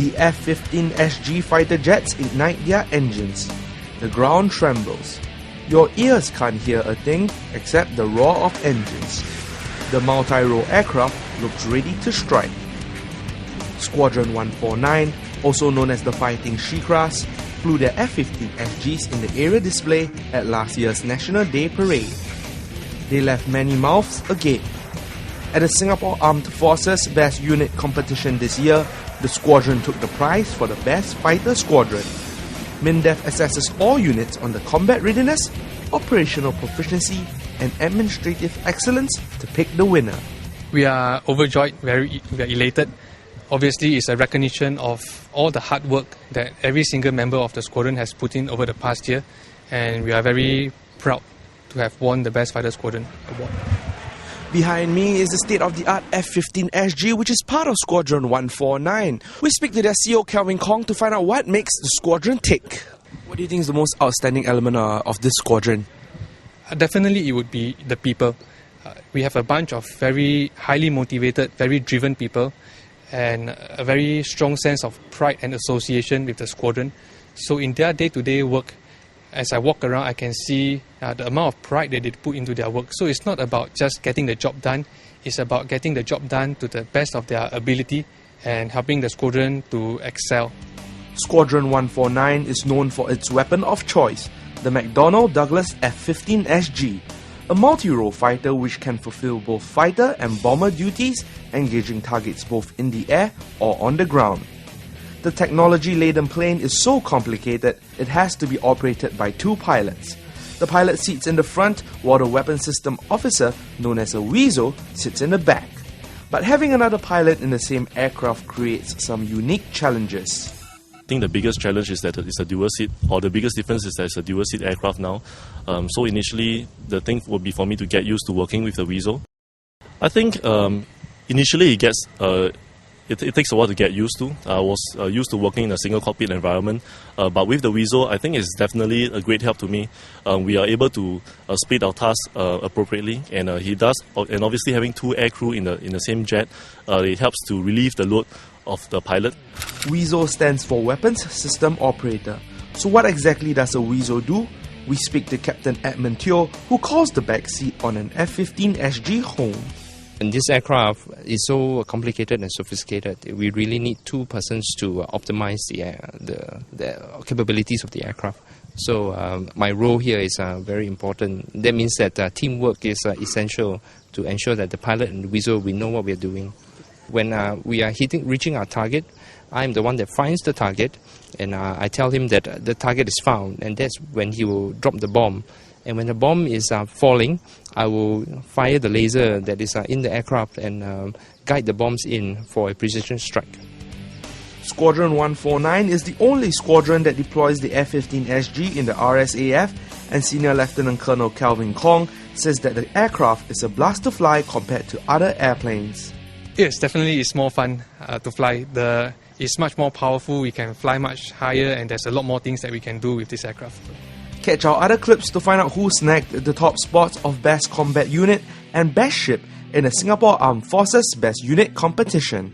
The F15SG fighter jets ignite their engines. The ground trembles. Your ears can't hear a thing except the roar of engines. The multi-role aircraft looks ready to strike. Squadron 149, also known as the Fighting Shikras, flew their F-15SGs in the area display at last year's National Day Parade. They left many mouths agape. At the Singapore Armed Forces Best Unit competition this year, the squadron took the prize for the Best Fighter Squadron. MINDEF assesses all units on the combat readiness, operational proficiency, and administrative excellence to pick the winner. We are overjoyed, we are elated. Obviously, it's a recognition of all the hard work that every single member of the squadron has put in over the past year, and we are very proud to have won the Best Fighter Squadron award. Behind me is the state-of-the-art F-15SG, which is part of Squadron 149. We speak to their CEO, Kelvin Kong, to find out what makes the squadron tick. What do you think is the most outstanding element of this squadron? Definitely, it would be the people. We have a bunch of very highly motivated, very driven people, and a very strong sense of pride and association with the squadron. So in their day-to-day work, as I walk around, I can see the amount of pride that they put into their work. So it's not about just getting the job done, it's about getting the job done to the best of their ability and helping the squadron to excel. Squadron 149 is known for its weapon of choice, the McDonnell Douglas F-15SG, a multi-role fighter which can fulfill both fighter and bomber duties, engaging targets both in the air or on the ground. The technology-laden plane is so complicated, it has to be operated by two pilots. The pilot sits in the front, while the weapon system officer, known as a weasel, sits in the back. But having another pilot in the same aircraft creates some unique challenges. I think the biggest challenge is that it's a dual seat, or the biggest difference is that it's a dual seat aircraft now. So initially, the thing would be for me to get used to working with the weasel. I think initially it takes a while to get used to. I was used to working in a single cockpit environment, but with the weasel, I think it's definitely a great help to me. We are able to split our tasks appropriately, and he does. And obviously, having two air crew in the same jet, it helps to relieve the load of the pilot. Weasel stands for Weapons System Operator. So what exactly does a weasel do? We speak to Captain Edmund Teo, who calls the back seat on an F-15SG home. And this aircraft is so complicated and sophisticated, we really need two persons to optimize the capabilities of the aircraft. So my role here is very important. That means that teamwork is essential to ensure that the pilot and the weasel, we know what we are doing. When we are reaching our target, I'm the one that finds the target, and I tell him that the target is found, and that's when he will drop the bomb. And when the bomb is falling, I will fire the laser that is in the aircraft and guide the bombs in for a precision strike. Squadron 149 is the only squadron that deploys the F-15SG in the RSAF, and Senior Lieutenant Colonel Kelvin Kong says that the aircraft is a blast to fly compared to other airplanes. Yes, definitely it's more fun to fly. It's much more powerful, we can fly much higher, and there's a lot more things that we can do with this aircraft. Catch our other clips to find out who snagged the top spots of Best Combat Unit and Best Ship in the Singapore Armed Forces Best Unit competition.